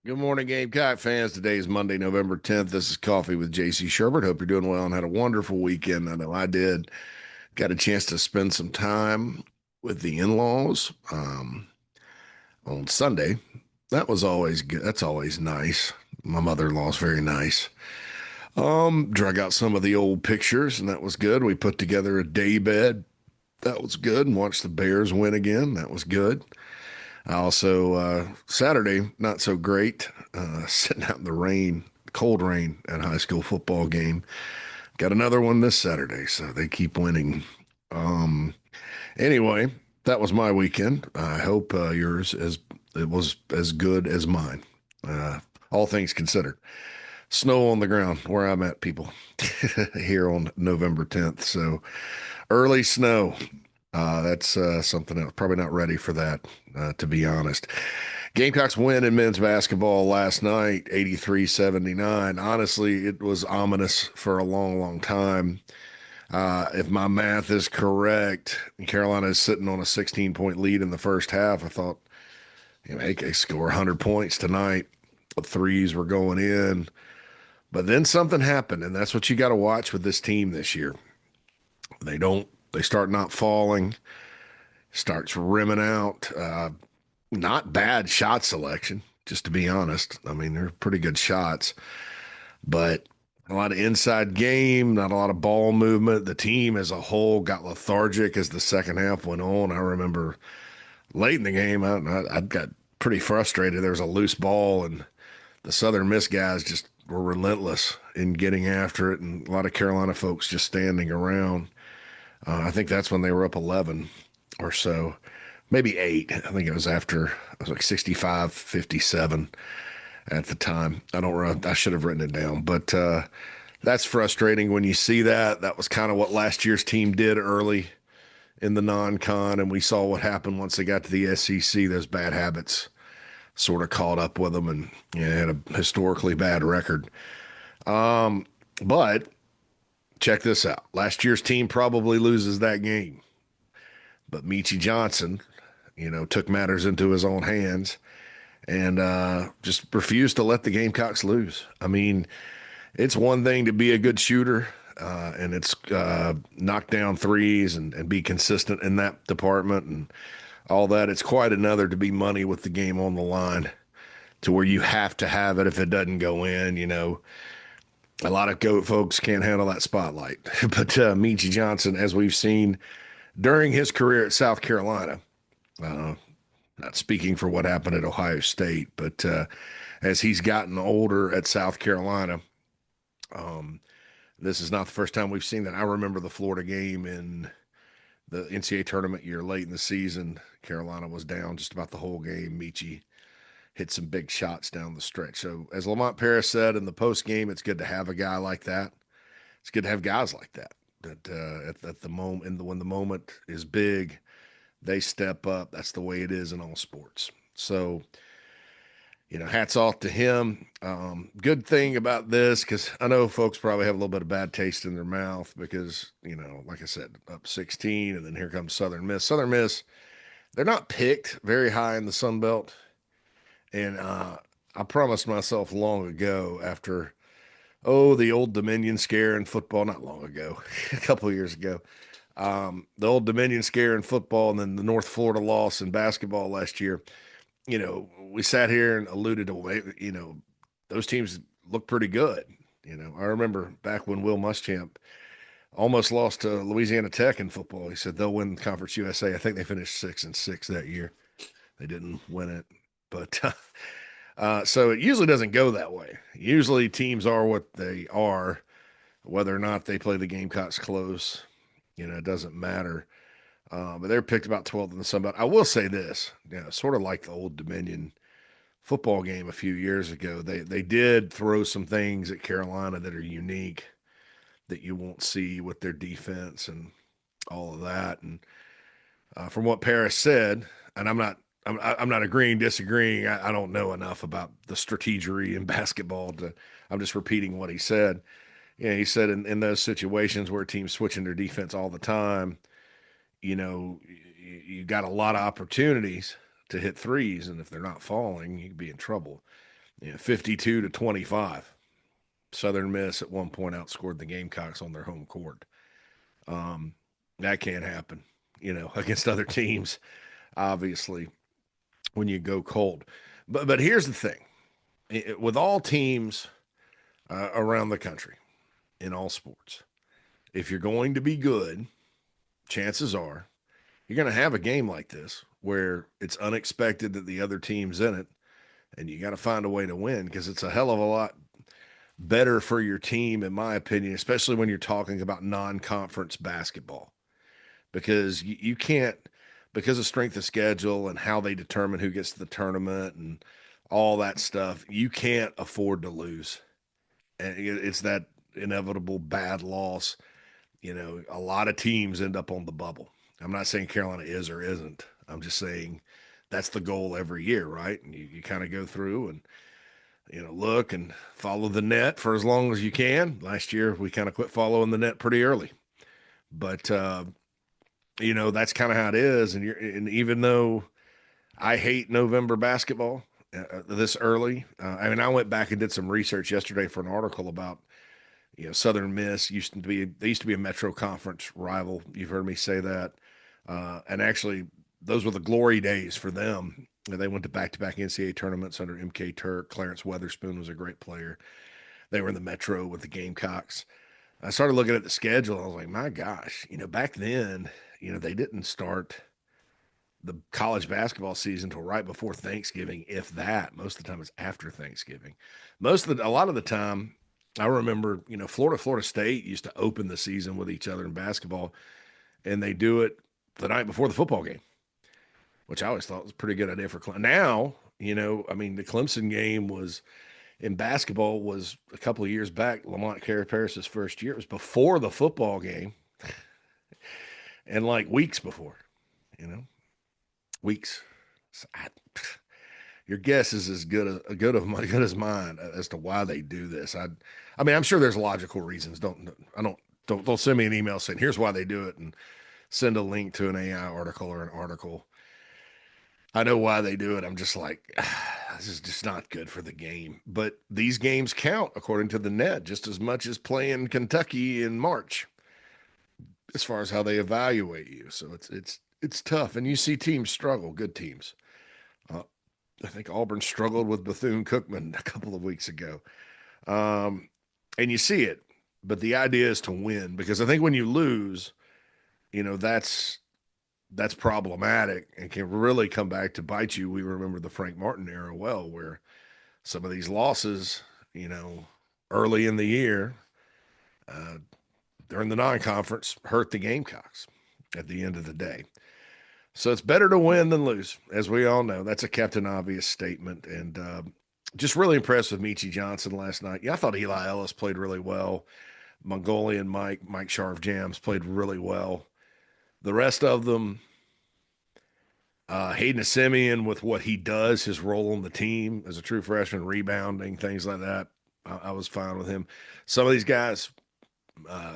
Good morning, Gamecock fans. Today is Monday, November 10th. This is Coffee with JC Shurburtt. Hope you're doing well and had a wonderful weekend. I know I did. Got a chance to spend some time with the in-laws on Sunday. That was always good. That's always nice. My mother-in-law's very nice. Drug out some of the old pictures, and that was good. We put together a day bed. That was good, and watched the Bears win again. That was good. I also, Saturday, not so great, sitting out in the rain, cold rain at a high school football game. Got another one this Saturday, so they keep winning. Um, anyway, that was my weekend. I hope yours as it was as good as mine. Uh, all things considered. Snow on the ground where I'm at, people, here on November 10th. So early snow. That's something else. Probably not ready for that, to be honest. Gamecocks win in men's basketball last night, 83-79. Honestly, it was ominous for a long, long time. If my math is correct, Carolina is sitting on a 16-point lead in the first half. I thought, they could score 100 points tonight. The threes were going in. But then something happened, and that's what you got to watch with this team this year. They start not falling, starts rimming out. Not bad shot selection, just to be honest. I mean, they're pretty good shots, but a lot of inside game, not a lot of ball movement. The team as a whole got lethargic as the second half went on. I remember late in the game, I got pretty frustrated. There was a loose ball, and the Southern Miss guys just were relentless in getting after it, and a lot of Carolina folks just standing around. I think that's when they were up 11 or so, maybe eight. I think it was after, it was like 65-57 at the time. I should have written it down, but that's frustrating when you see that. That was kind of what last year's team did early in the non-con, and we saw what happened once they got to the SEC. Those bad habits sort of caught up with them, and had a historically bad record. But check this out. Last year's team probably loses that game, but Michi Johnson, took matters into his own hands and just refused to let the Gamecocks lose. I mean, it's one thing to be a good shooter, and it's knock down threes and be consistent in that department and all that. It's quite another to be money with the game on the line to where you have to have it if it doesn't go in. A lot of GOAT folks can't handle that spotlight. But Michi Johnson, as we've seen during his career at South Carolina, uh, not speaking for what happened at Ohio State, but as he's gotten older at South Carolina, um, this is not the first time we've seen that. I remember the Florida game in the NCAA tournament year late in the season. Carolina was down just about the whole game. Michi hit some big shots down the stretch. So, as Lamont Paris said in the post game, it's good to have a guy like that. It's good to have guys like that. That at the moment, when the moment is big, they step up. That's the way it is in all sports. So, hats off to him. Good thing about this, because I know folks probably have a little bit of bad taste in their mouth because, like I said, up 16, and then here comes Southern Miss. Southern Miss, they're not picked very high in the Sun Belt. And I promised myself long ago after, the Old Dominion scare in football, not long ago, a couple of years ago, the Old Dominion scare in football and then the North Florida loss in basketball last year. We sat here and alluded to, those teams look pretty good. I remember back when Will Muschamp almost lost to Louisiana Tech in football. He said they'll win Conference USA. I think they finished 6-6 that year. They didn't win it, but so it usually doesn't go that way. Usually teams are what they are, whether or not they play the Gamecocks close. It doesn't matter. But they're picked about 12th in the Sun Belt. I will say this, sort of like the Old Dominion football game a few years ago. They did throw some things at Carolina that are unique that you won't see with their defense and all of that. And from what Paris said, and I'm not agreeing, disagreeing. I don't know enough about the strategery in basketball to. I'm just repeating what he said. He said in those situations where teams switching their defense all the time, you got a lot of opportunities to hit threes, and if they're not falling, you could be in trouble. 52-25. Southern Miss at one point outscored the Gamecocks on their home court. Um, that can't happen, against other teams, obviously, when you go cold. But here's the thing: with all teams around the country in all sports, if you're going to be good, chances are you're going to have a game like this where it's unexpected that the other team's in it, and you got to find a way to win because it's a hell of a lot better for your team, in my opinion, especially when you're talking about non-conference basketball, because you can't, because of strength of schedule and how they determine who gets to the tournament and all that stuff, you can't afford to lose. And it's that inevitable bad loss. A lot of teams end up on the bubble. I'm not saying Carolina is or isn't. I'm just saying that's the goal every year, right? And you kind of go through and look and follow the net for as long as you can. Last year, we kind of quit following the net pretty early, but that's kind of how it is. And even though I hate November basketball this early, I mean, I went back and did some research yesterday for an article about Southern Miss they used to be a Metro Conference rival. You've heard me say that, and actually, those were the glory days for them. They went to back-to-back NCAA tournaments under MK Turk. Clarence Weatherspoon was a great player. They were in the Metro with the Gamecocks. I started looking at the schedule. I was like, my gosh, back then, they didn't start the college basketball season until right before Thanksgiving, if that. Most of the time, it's after Thanksgiving. A lot of the time, I remember, Florida State used to open the season with each other in basketball, and they do it the night before the football game, which I always thought was a pretty good idea for Clemson. Now, I mean, the Clemson game was in basketball was a couple of years back. Lamont Paris's first year. It was before the football game, and like weeks before, you know, weeks. So your guess is as good as mine as to why they do this. I mean, I'm sure there's logical reasons. Don't send me an email saying here's why they do it and send a link to an AI article or an article. I know why they do it. I'm just like, this is just not good for the game. But these games count according to the net just as much as playing Kentucky in March, as far as how they evaluate you. So it's tough, and you see teams struggle, good teams. Uh, I think Auburn struggled with Bethune-Cookman a couple of weeks ago, and you see it. But the idea is to win, because I think when you lose, that's problematic and can really come back to bite you. We remember the Frank Martin era well, where some of these losses, early in the year, uh, during the non-conference, hurt the Gamecocks at the end of the day. So it's better to win than lose, as we all know. That's a Captain Obvious statement. And just really impressed with Meechie Johnson last night. Yeah, I thought Eli Ellis played really well. Mongolian Mike Sharf Jams played really well. The rest of them, Hayden Simeon, with what he does, his role on the team as a true freshman, rebounding, things like that, I was fine with him. Some of these guys,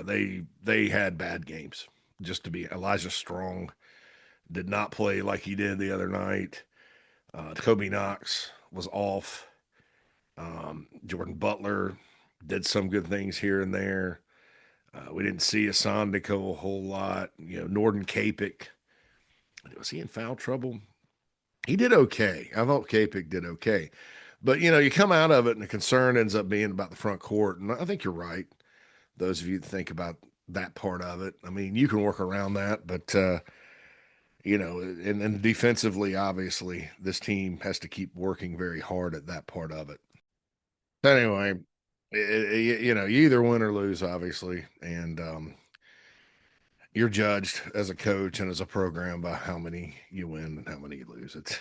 they had bad games. Just to be Elijah Strong did not play like he did the other night. Kobe Knox was off. Jordan Butler did some good things here and there. We didn't see Asandiko a whole lot. Norden Kapik, was he in foul trouble? He did okay. I thought Kapik did okay. But, you come out of it and the concern ends up being about the front court. And I think you're right. Those of you that think about that part of it, I mean, you can work around that. But, and defensively, obviously, this team has to keep working very hard at that part of it. Anyway, you either win or lose, obviously. And you're judged as a coach and as a program by how many you win and how many you lose. It's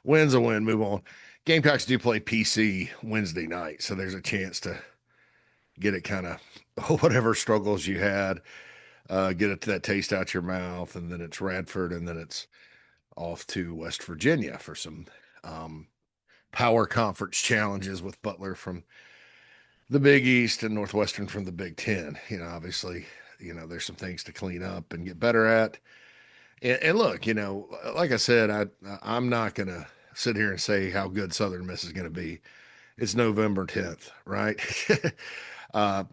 win's a win, move on. Gamecocks do play PC Wednesday night, so there's a chance to get it kind of whatever struggles you had, get it to that taste out your mouth, and then it's Radford, and then it's off to West Virginia for some power conference challenges with Butler from the Big East and Northwestern from the Big Ten. Obviously, there's some things to clean up and get better at. And look, like I said, I'm not going to sit here and say how good Southern Miss is going to be. it's November 10th, right? uh,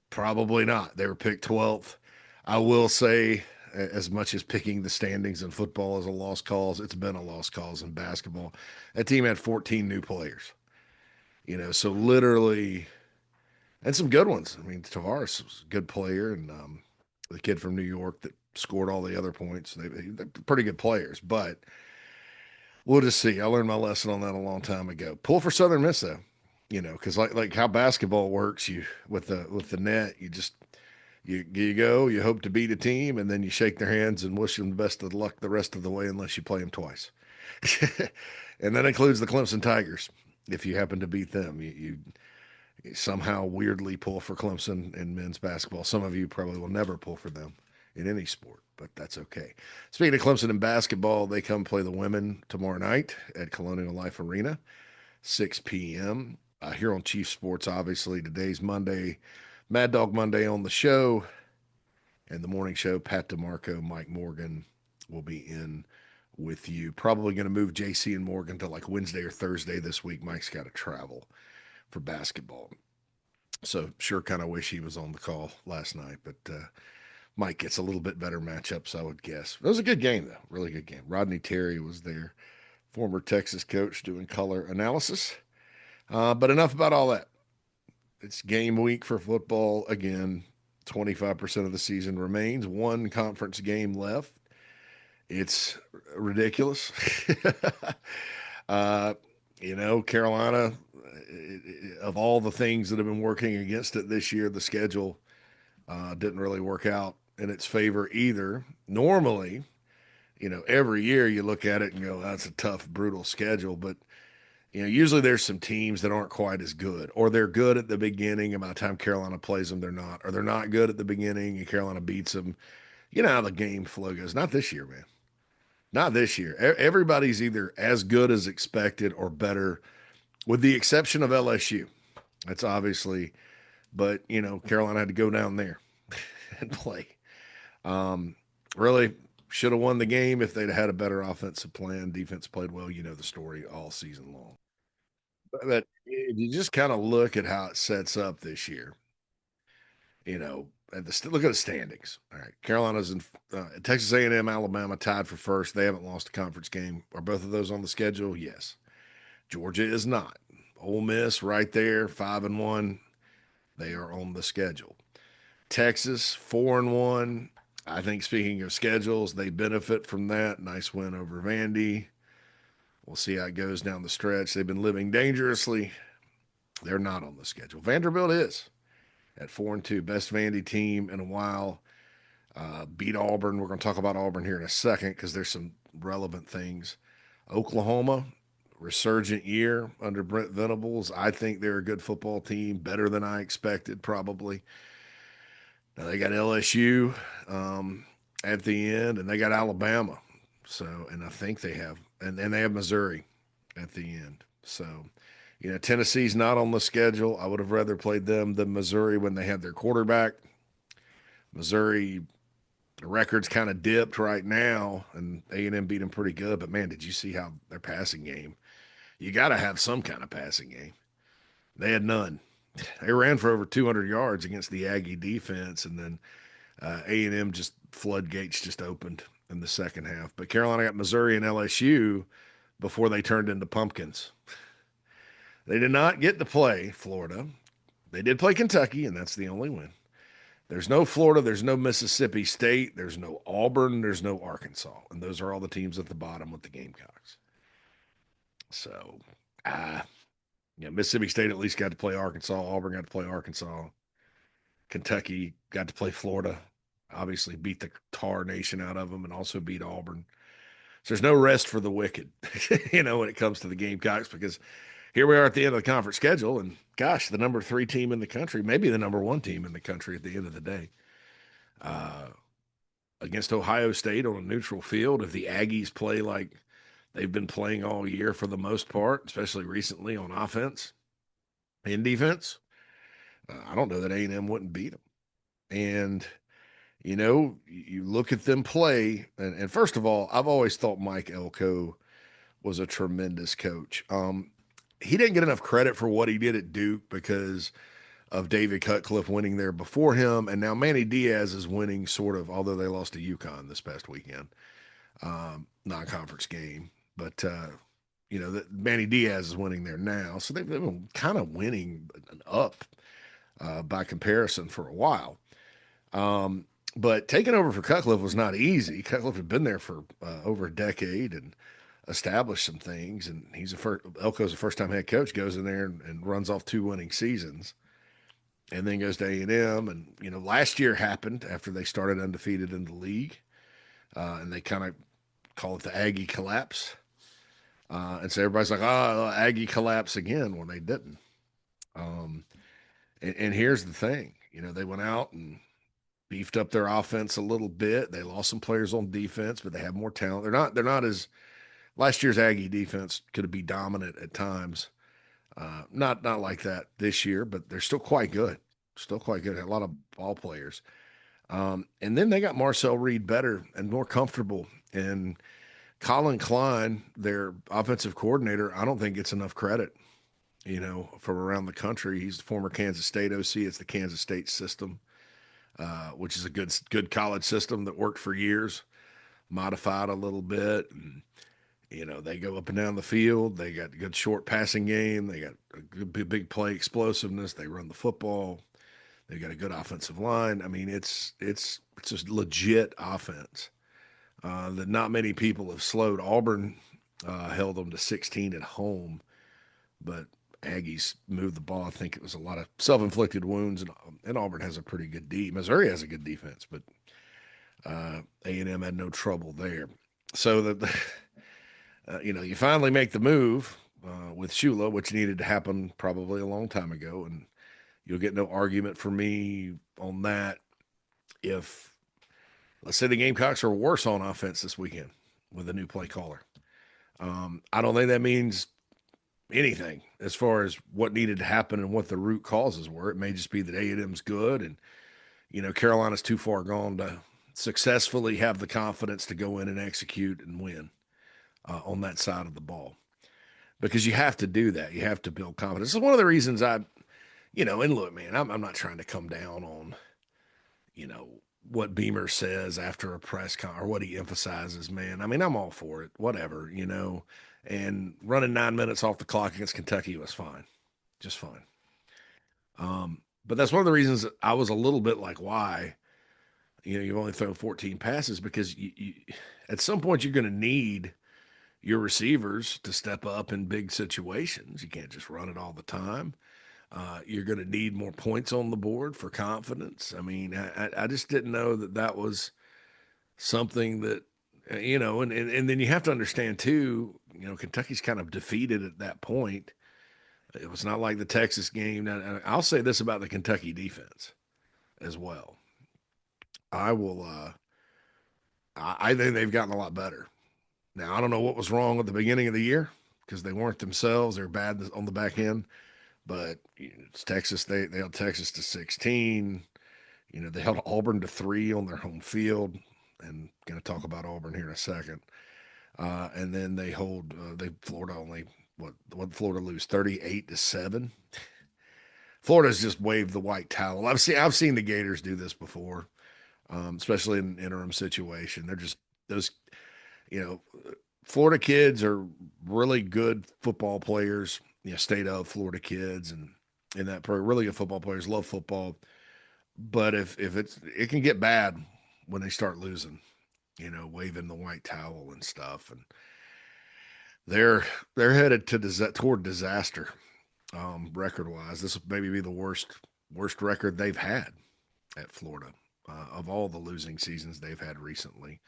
Probably not. They were picked 12th. I will say, as much as picking the standings in football is a lost cause, it's been a lost cause in basketball. That team had 14 new players, so literally, and some good ones. I mean, Tavares was a good player, and the kid from New York that scored all the other points. They're pretty good players, but we'll just see. I learned my lesson on that a long time ago. Pull for Southern Miss though, because like how basketball works, you with the net, you just you go, you hope to beat a team, and then you shake their hands and wish them the best of luck the rest of the way, unless you play them twice. And that includes the Clemson Tigers. If you happen to beat them, you somehow weirdly pull for Clemson in men's basketball. Some of you probably will never pull for them in any sport, but that's okay. Speaking of Clemson in basketball, they come play the women tomorrow night at Colonial Life Arena, 6 p.m. Here on Chief Sports. Obviously, today's Monday, Mad Dog Monday on the show, and the morning show. Pat DeMarco, Mike Morgan will be in with you. Probably going to move JC and Morgan to like Wednesday or Thursday this week. Mike's got to travel for basketball. So sure kind of wish he was on the call last night, but Mike gets a little bit better matchups, I would guess. It was a good game, though. Really good game. Rodney Terry was there, former Texas coach, doing color analysis. But enough about all that. It's game week for football again. 25% of the season remains. One conference game left. It's ridiculous. uh, Carolina, of all the things that have been working against it this year, the schedule didn't really work out in its favor either. Normally, every year you look at it and go, that's a tough, brutal schedule. But, usually there's some teams that aren't quite as good, or they're good at the beginning, and by the time Carolina plays them, they're not, or they're not good at the beginning and Carolina beats them. You know how the game flow goes. Not this year, man. Not this year. Everybody's either as good as expected or better, with the exception of LSU. That's obviously, but Carolina had to go down there and play. Um, Really should have won the game if they'd had a better offensive plan. Defense played well. You know the story all season long. But if you just kind of look at how it sets up this year, look at the standings. All right, Carolina's in Texas A&M, Alabama tied for first. They haven't lost a conference game. Are both of those on the schedule? Yes. Georgia is not. Ole Miss right there, 5-1. They are on the schedule. Texas 4-1. I think speaking of schedules, they benefit from that. Nice win over Vandy. We'll see how it goes down the stretch. They've been living dangerously. They're not on the schedule. Vanderbilt is at 4-2, best Vandy team in a while. Beat Auburn. We're going to talk about Auburn here in a second because there's some relevant things. Oklahoma, resurgent year under Brent Venables. I think they're a good football team, better than I expected, probably. Now they got LSU at the end, and they got Alabama. So, and I think they have, and they have Missouri at the end. So, Tennessee's not on the schedule. I would have rather played them than Missouri when they had their quarterback. Missouri, the record's kind of dipped right now, and A&M beat them pretty good. But man, did you see how their passing game? You got to have some kind of passing game. They had none. They ran for over 200 yards against the Aggie defense, and then A&M just floodgates just opened in the second half. But Carolina got Missouri and LSU before they turned into pumpkins. They did not get to play Florida. They did play Kentucky, and that's the only win. There's no Florida. There's no Mississippi State. There's no Auburn. There's no Arkansas. And those are all the teams at the bottom with the Gamecocks. So, Mississippi State at least got to play Arkansas. Auburn got to play Arkansas. Kentucky got to play Florida. Obviously beat the Tar Nation out of them and also beat Auburn. So there's no rest for the wicked, when it comes to the Gamecocks, because here we are at the end of the conference schedule, and gosh, the number 3 team in the country, maybe the number 1 team in the country at the end of the day, against Ohio State on a neutral field. If the Aggies play like they've been playing all year for the most part, especially recently on offense and defense, I don't know that A&M wouldn't beat them. And, you look at them play, and first of all, I've always thought Mike Elko was a tremendous coach. he didn't get enough credit for what he did at Duke because of David Cutcliffe winning there before him, and now Manny Diaz is winning sort of, although they lost to UConn this past weekend, non-conference game. But Manny Diaz is winning there now, so they've been kind of winning up by comparison for a while. Um, but taking over for Cutcliffe was not easy. Cutcliffe had been there for over a decade and established some things, and Elko's a first-time head coach, goes in there and runs off 2 winning seasons, and then goes to A&M. And last year happened after they started undefeated in the league, and they kind of call it the Aggie collapse. And so everybody's like, "Oh, Aggie collapse again," when they didn't. Um, and here's the thing, they went out and beefed up their offense a little bit. They lost some players on defense, but they have more talent. They're not as last year's Aggie defense could be dominant at times. Not like that this year, but they're still quite good. Still quite good. A lot of ball players. And then they got Marcel Reed better and more comfortable. And Colin Klein, their offensive coordinator, I don't think gets enough credit, from around the country. He's the former Kansas State OC. It's the Kansas State system, which is a good college system that worked for years, modified a little bit. And, they go up and down the field. They got a good short passing game. They got a good big play explosiveness. They run the football. They got a good offensive line. I mean, it's just legit offense that not many people have slowed. Auburn held them to 16 at home, but Aggies moved the ball. I think it was a lot of self-inflicted wounds, and Auburn has a pretty good D. Missouri has a good defense, but A&M had no trouble there. So you finally make the move with Shula, which needed to happen probably a long time ago, and you'll get no argument from me on that if, let's say, the Gamecocks are worse on offense this weekend with a new play caller. I don't think that means anything as far as what needed to happen and what the root causes were. It may just be that A&M's good, and Carolina's too far gone to successfully have the confidence to go in and execute and win on that side of the ball, because you have to do that. You have to build confidence. This is one of the reasons and look, man, I'm not trying to come down on, what Beamer says after a press con or what he emphasizes, man. I mean, I'm all for it, whatever, and running 9 minutes off the clock against Kentucky was fine, just fine. But that's one of the reasons that I was a little bit like, why, you've only thrown 14 passes, because you at some point you're going to need your receivers to step up in big situations. You can't just run it all the time. You're going to need more points on the board for confidence. I mean, I just didn't know that was something that, and then you have to understand too, Kentucky's kind of defeated at that point. It was not like the Texas game. Now, I'll say this about the Kentucky defense as well. I think they've gotten a lot better. Now, I don't know what was wrong at the beginning of the year because they weren't themselves. They're bad on the back end. But it's Texas. They held Texas to 16. They held Auburn to 3 on their home field, and going to talk about Auburn here in a second. And then Florida only what Florida lose 38-7. Florida's just waved the white towel. I've seen the Gators do this before, especially in an interim situation. They're just those, Florida kids are really good football players. State of Florida kids and in that program, really good football players, love football. But if it can get bad when they start losing, waving the white towel and stuff, and they're headed toward disaster, record wise. This will maybe be the worst record they've had at Florida of all the losing seasons they've had recently.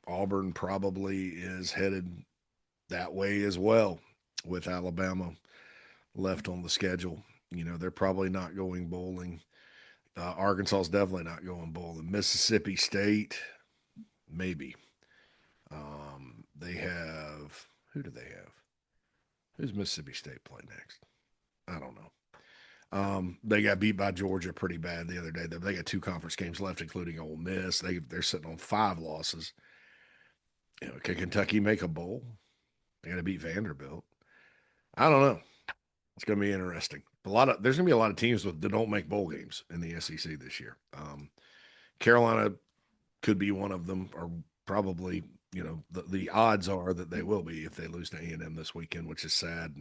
Auburn probably is headed that way as well, with Alabama left on the schedule. They're probably not going bowling. Arkansas is definitely not going bowling. Mississippi State, maybe. They have, who do they have? Who's Mississippi State play next? I don't know. They got beat by Georgia pretty bad the other day. They got 2 conference games left, including Ole Miss. They're sitting on 5 losses. Can Kentucky make a bowl? They got to beat Vanderbilt. I don't know. It's going to be interesting. There's going to be a lot of teams that don't make bowl games in the SEC this year. Carolina could be one of them, or probably, the odds are that they will be if they lose to A&M this weekend, which is sad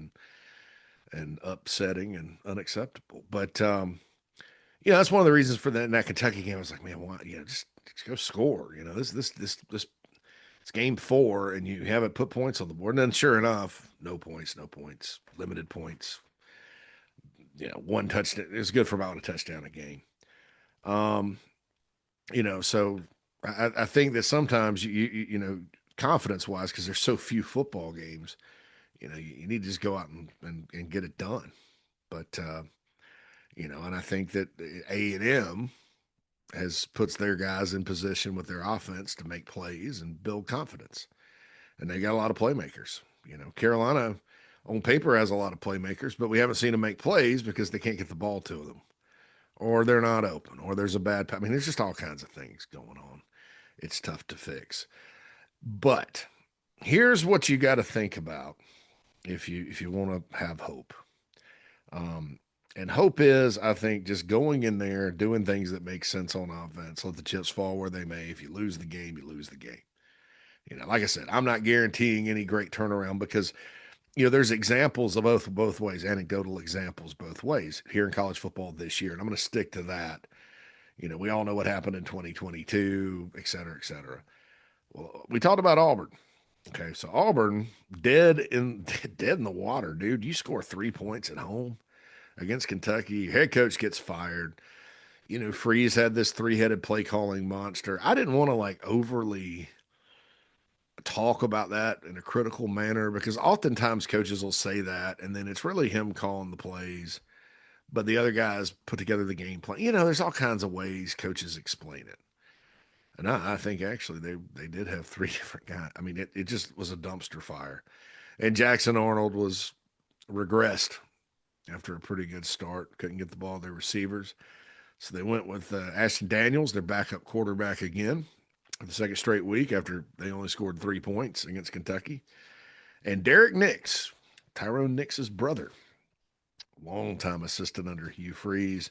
and upsetting and unacceptable. But that's one of the reasons for that Kentucky game. I was like, man, why? Just go score. This it's game 4, and you haven't put points on the board. And then, sure enough, no points, no points, limited points. One touchdown. It was good for about a touchdown a game. Um, so I think that sometimes confidence wise, because there's so few football games, you need to just go out and get it done. But and I think that A&M has puts their guys in position with their offense to make plays and build confidence. And they got a lot of playmakers. Carolina on paper has a lot of playmakers, but we haven't seen them make plays because they can't get the ball to them, or they're not open, or there's a bad. I mean, there's just all kinds of things going on. It's tough to fix. But here's what you got to think about if you want to have hope. And hope is, I think, just going in there, doing things that make sense on offense. Let the chips fall where they may. If you lose the game, you lose the game. Like I said, I'm not guaranteeing any great turnaround because there's examples of both ways, anecdotal examples both ways here in college football this year, and I'm going to stick to that. We all know what happened in 2022, et cetera, et cetera. Well, we talked about Auburn. Okay, so Auburn dead in dead in the water, dude. You score 3 points at home against Kentucky. Head coach gets fired. Freeze had this 3-headed play calling monster. I didn't want to overly talk about that in a critical manner because oftentimes coaches will say that and then it's really him calling the plays, but the other guys put together the game plan. There's all kinds of ways coaches explain it. And I think actually they did have 3 different guys. I mean, it just was a dumpster fire. And Jackson Arnold was regressed after a pretty good start. Couldn't get the ball to their receivers. So they went with Ashton Daniels, their backup quarterback again, for the second straight week after they only scored 3 points against Kentucky. And Derek Nix, Tyrone Nix's brother, longtime assistant under Hugh Freeze.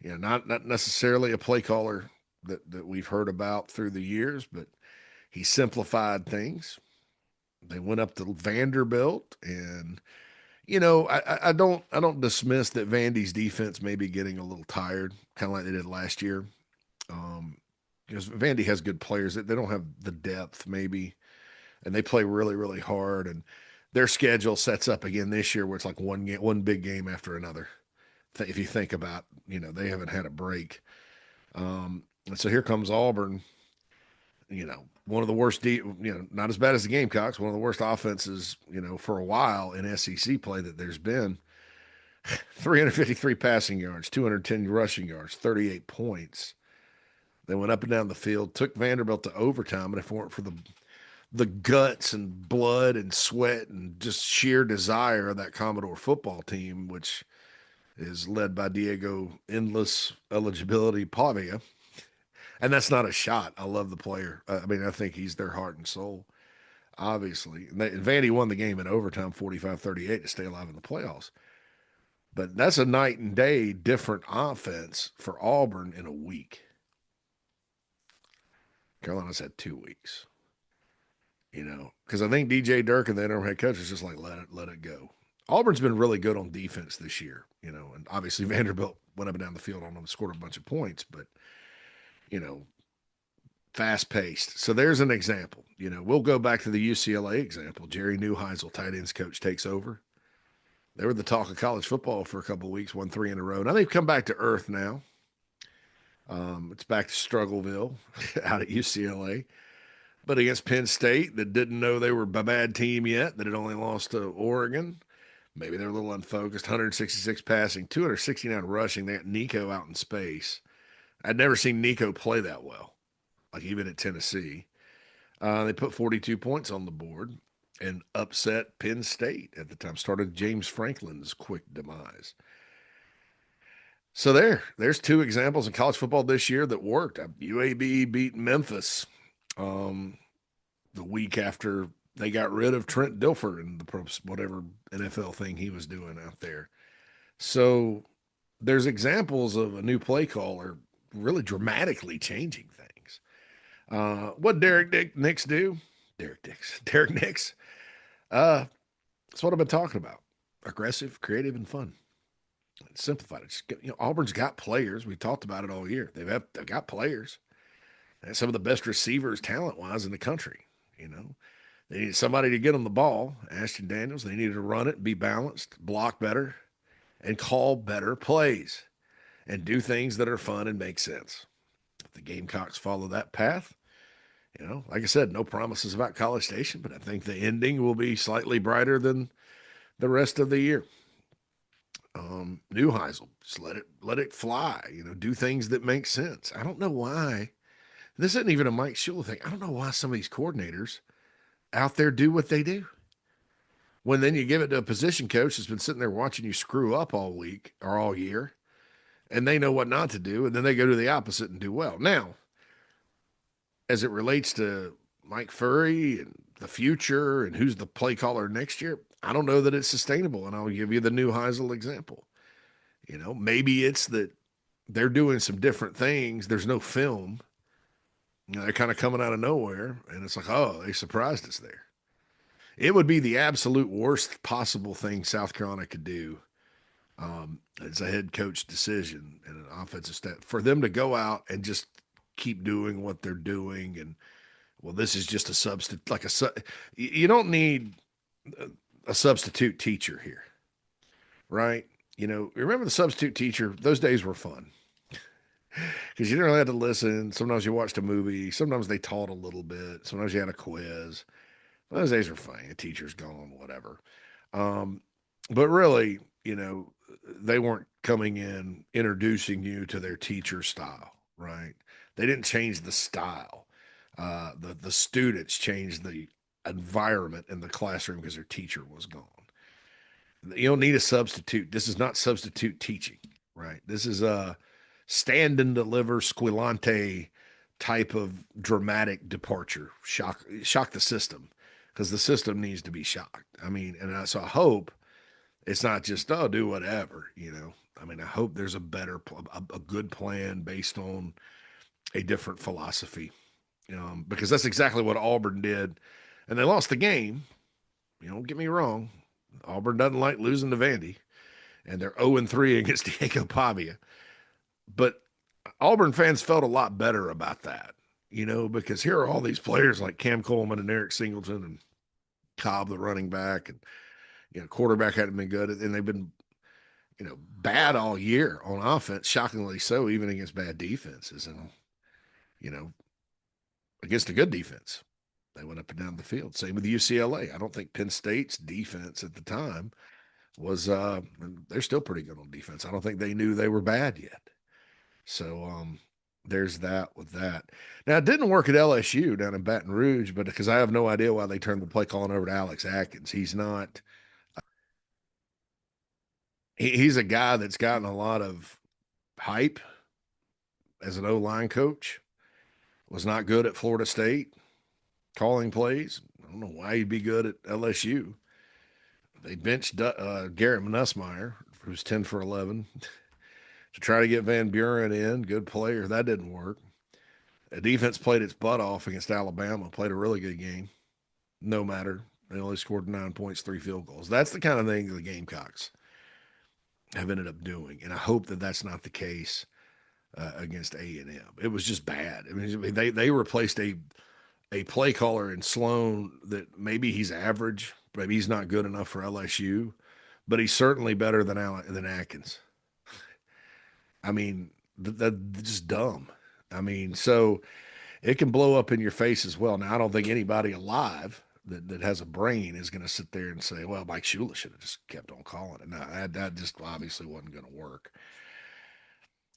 Not necessarily a play caller that we've heard about through the years, but he simplified things. They went up to Vanderbilt, and I don't dismiss that Vandy's defense may be getting a little tired, kind of like they did last year. Because Vandy has good players, they don't have the depth maybe, and they play really really hard, and their schedule sets up again this year where it's like one big game after another. If you think about, they haven't had a break. And so here comes Auburn, one of the worst, not as bad as the Gamecocks, one of the worst offenses, for a while in SEC play that there's been. 353 passing yards, 210 rushing yards, 38 points. They went up and down the field, took Vanderbilt to overtime, and if it weren't for the guts and blood and sweat and just sheer desire of that Commodore football team, which is led by Diego Endless Eligibility Pavia. And that's not a shot. I love the player. I mean, I think he's their heart and soul, obviously. And Vandy won the game in overtime 45-38 to stay alive in the playoffs. But that's a night and day different offense for Auburn in a week. Carolina's had 2 weeks, because I think DJ Dirk and the interim head coach is just like, let it go. Auburn's been really good on defense this year, and obviously Vanderbilt went up and down the field on them, scored a bunch of points, but you know, fast paced. So there's an example. We'll go back to the UCLA example. Jerry Neuheisel, tight ends coach, takes over. They were the talk of college football for a couple of weeks, won 3 in a row. Now they've come back to earth now. It's back to Struggleville out at UCLA. But against Penn State, that didn't know they were a bad team yet, that had only lost to Oregon. Maybe they're a little unfocused. 166 passing, 269 rushing. They got Nico out in space. I'd never seen Nico play that well, like even at Tennessee. They put 42 points on the board and upset Penn State at the time. Started James Franklin's quick demise. So there's 2 examples in college football this year that worked. UAB beat Memphis the week after They got rid of Trent Dilfer and the whatever NFL thing he was doing out there. So there's examples of a new play caller really dramatically changing things. What Nix do? Derek Nix. That's what I've been talking about. Aggressive, creative, and fun. Simplified it. Auburn's got players. We talked about it all year. They've got players. They have some of the best receivers talent wise in the country. You know, they needed somebody to get them the ball. Ashton Daniels. They needed to run it, be balanced, block better, and call better plays, and do things that are fun and make sense. If the Gamecocks follow that path, like I said, no promises about College Station, but I think the ending will be slightly brighter than the rest of the year. Neuheisel, just let it fly. Do things that make sense. I don't know why. This isn't even a Mike Shula thing. I don't know why some of these coordinators out there do what they do. When then you give it to a position coach that's been sitting there watching you screw up all week or all year, and they know what not to do, and then they go to the opposite and do well. Now, as it relates to Mike Furrey and the future and who's the play caller next year, I don't know that it's sustainable. And I'll give you the Neuheisel example. Maybe it's that they're doing some different things. There's no film. They're kind of coming out of nowhere, and it's like, oh, they surprised us there. It would be the absolute worst possible thing South Carolina could do. It's a head coach decision and an offensive step for them to go out and just keep doing what they're doing. And well, this is just a substitute, you don't need a substitute teacher here, right? Remember the substitute teacher? Those days were fun because you didn't really have to listen. Sometimes you watched a movie. Sometimes they taught a little bit. Sometimes you had a quiz. Those days were fun. The teacher's gone, whatever. But really, they weren't coming in introducing you to their teacher style, right? They didn't change the style. The students changed the environment in the classroom because their teacher was gone. You don't need a substitute. This is not substitute teaching, right? This is a stand and deliver squillante type of dramatic departure. Shock the system because the system needs to be shocked. So I hope it's not just, oh, do whatever, I hope there's a good plan based on a different philosophy, because that's exactly what Auburn did. And they lost the game. Don't get me wrong. Auburn doesn't like losing to Vandy, and they're 0-3 against Diego Pavia. But Auburn fans felt a lot better about that, because here are all these players like Cam Coleman and Eric Singleton and Cobb, the running back, and quarterback hadn't been good, and they've been, bad all year on offense, shockingly so, even against bad defenses, and against a good defense, they went up and down the field. Same with UCLA. I don't think Penn State's defense at the time was. They're still pretty good on defense. I don't think they knew they were bad yet. So there's that with that. Now, it didn't work at LSU down in Baton Rouge, but because I have no idea why they turned the play calling over to Alex Atkins. He's not. He's a guy that's gotten a lot of hype as an O-line coach. Was not good at Florida State calling plays. I don't know why he'd be good at LSU. They benched Garrett Nussmeier, who's 10 for 11, to try to get Van Buren in. Good player. That didn't work. The defense played its butt off against Alabama, played a really good game. No matter. They only scored 9 points, 3 field goals. That's the kind of thing the Gamecocks have ended up doing. And I hope that that's not the case against A&M. It was just bad. They replaced a play caller in Sloan that maybe he's average, maybe he's not good enough for LSU, but he's certainly better than Atkins. That's just dumb. So it can blow up in your face as well. Now, I don't think anybody alive that has a brain is going to sit there and say, well, Mike Shula should have just kept on calling it. No, that just obviously wasn't going to work.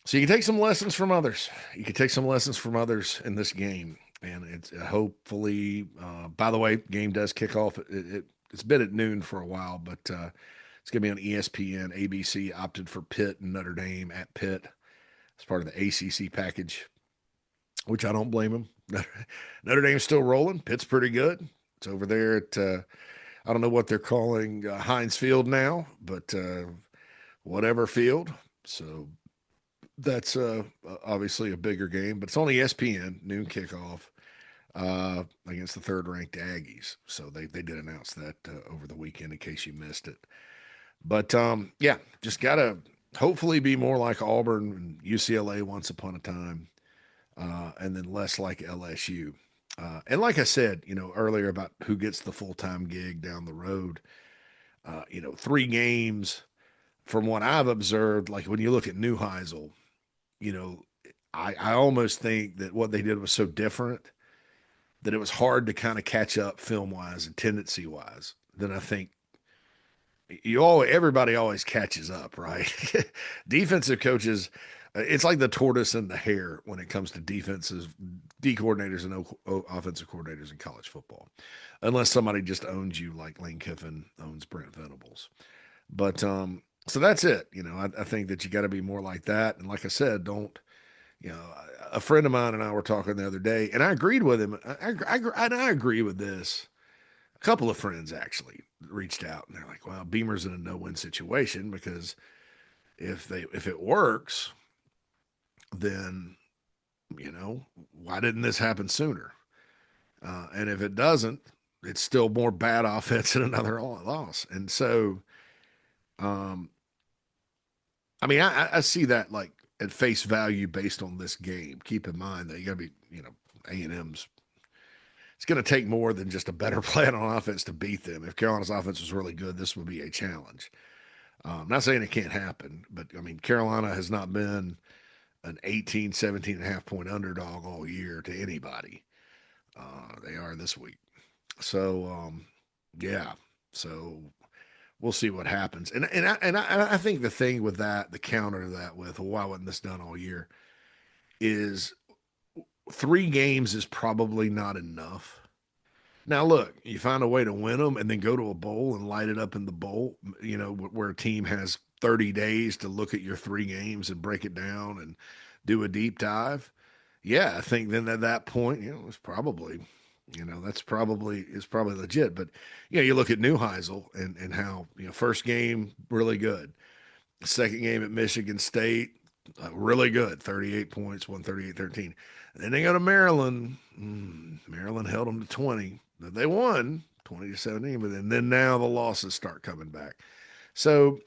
So you can take some lessons from others. You can take some lessons from others in this game. And it's hopefully, by the way, game does kick off. It's been at noon for a while, but it's going to be on ESPN. ABC opted for Pitt and Notre Dame at Pitt as part of the ACC package, which I don't blame them. Notre Dame's still rolling. Pitt's pretty good. It's over there at I don't know what they're calling Heinz Field now, but whatever field. So that's obviously a bigger game, but it's on ESPN, noon kickoff against the third-ranked Aggies. So they did announce that over the weekend in case you missed it. But yeah, just gotta hopefully be more like Auburn and UCLA once upon a time, and then less like LSU. And like I said, earlier about who gets the full-time gig down the road, 3 games from what I've observed, like when you look at Neuheisel, you know, I almost think that what they did was so different that it was hard to kind of catch up film wise and tendency wise. Then I think everybody always catches up, right? Defensive coaches, it's like the tortoise and the hare when it comes to defensive D coordinators and offensive coordinators in college football, unless somebody just owns you like Lane Kiffin owns Brent Venables. But so that's it. I think that you got to be more like that. And like I said, don't, you know, a friend of mine and I were talking the other day, and I agreed with him. I agree with this. A couple of friends actually reached out, and they're like, "Well, Beamer's in a no-win situation because if it works, then why didn't this happen sooner? And if it doesn't, it's still more bad offense and another loss." And so, um, I mean, I see that like at face value based on this game. Keep in mind that you got to be, A&M's. It's going to take more than just a better plan on offense to beat them. If Carolina's offense was really good, this would be a challenge. I'm not saying it can't happen, but I mean, Carolina has not been an 18, 17 and a half point underdog all year to anybody. They are this week. So, yeah. So we'll see what happens. And I think the thing with that, the counter to that with, well, why wasn't this done all year, is 3 games is probably not enough. Now, look, you find a way to win them and then go to a bowl and light it up in the bowl, where a team has 30 days to look at your 3 games and break it down and do a deep dive. Yeah, I think then at that point, it's probably, it's probably legit. But, you look at Neuheisel and how, first game, really good. Second game at Michigan State, really good, 38 points, won 38-13. Then they go to Maryland. Maryland held them to 20. They won 20-17, but then now the losses start coming back. So,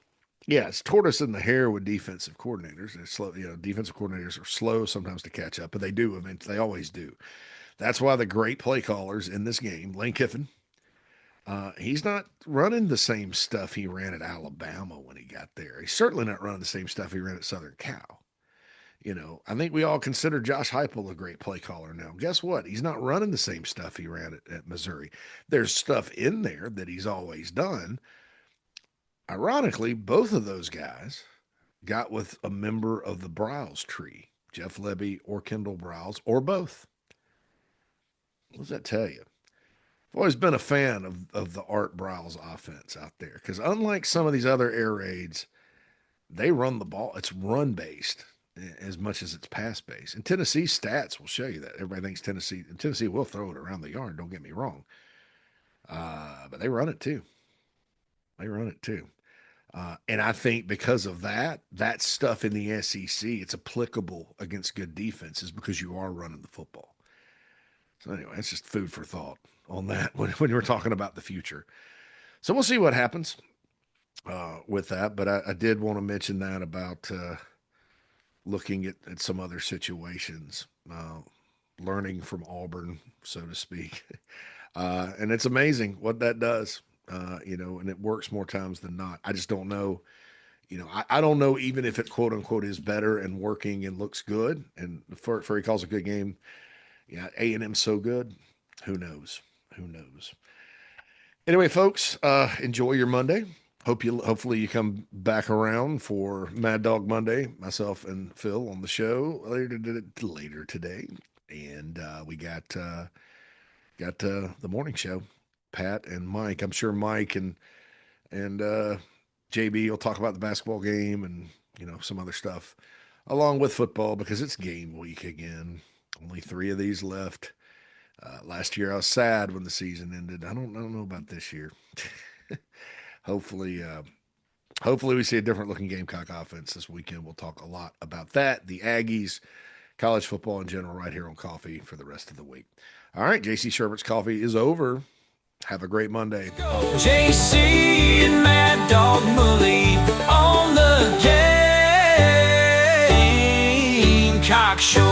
yeah, it's tortoise and the hare with defensive coordinators. They're slow. Defensive coordinators are slow sometimes to catch up, but they do eventually. They always do. That's why the great play callers in this game, Lane Kiffin, he's not running the same stuff he ran at Alabama when he got there. He's certainly not running the same stuff he ran at Southern Cal. I think we all consider Josh Heupel a great play caller now. Guess what? He's not running the same stuff he ran at Missouri. There's stuff in there that he's always done. Ironically, both of those guys got with a member of the Browse tree, Jeff Lebby or Kendall Browse, or both. What does that tell you? I've always been a fan of the Art Browse offense out there because unlike some of these other air raids, they run the ball. It's run based as much as it's pass based. And Tennessee stats will show you that. Everybody thinks Tennessee will throw it around the yard. Don't get me wrong. But they run it too. They run it too. And I think because of that stuff in the SEC, it's applicable against good defenses because you are running the football. So anyway, it's just food for thought on that when you're talking about the future. So we'll see what happens with that. But I did want to mention that about looking at some other situations, learning from Auburn, so to speak. And it's amazing what that does, and it works more times than not. I just don't know. I don't know even if it quote unquote is better and working and looks good. And Furrey calls a good game. Yeah, A&M's so good. Who knows? Who knows? Anyway, folks, enjoy your Monday. Hopefully you come back around for Mad Dog Monday. Myself and Phil on the show later today, and we got the morning show. Pat and Mike. I'm sure Mike and JB will talk about the basketball game and some other stuff along with football because it's game week again. Only 3 of these left. Last year I was sad when the season ended. I don't know about this year. hopefully, uh, hopefully we see a different looking Gamecock offense this weekend. We'll talk a lot about that, the Aggies, college football in general, right here on Coffee for the rest of the week. All right, JC Shurburtt's Coffee is over. Have a great Monday. JC and Mad Dog Bully on the Gamecock Show.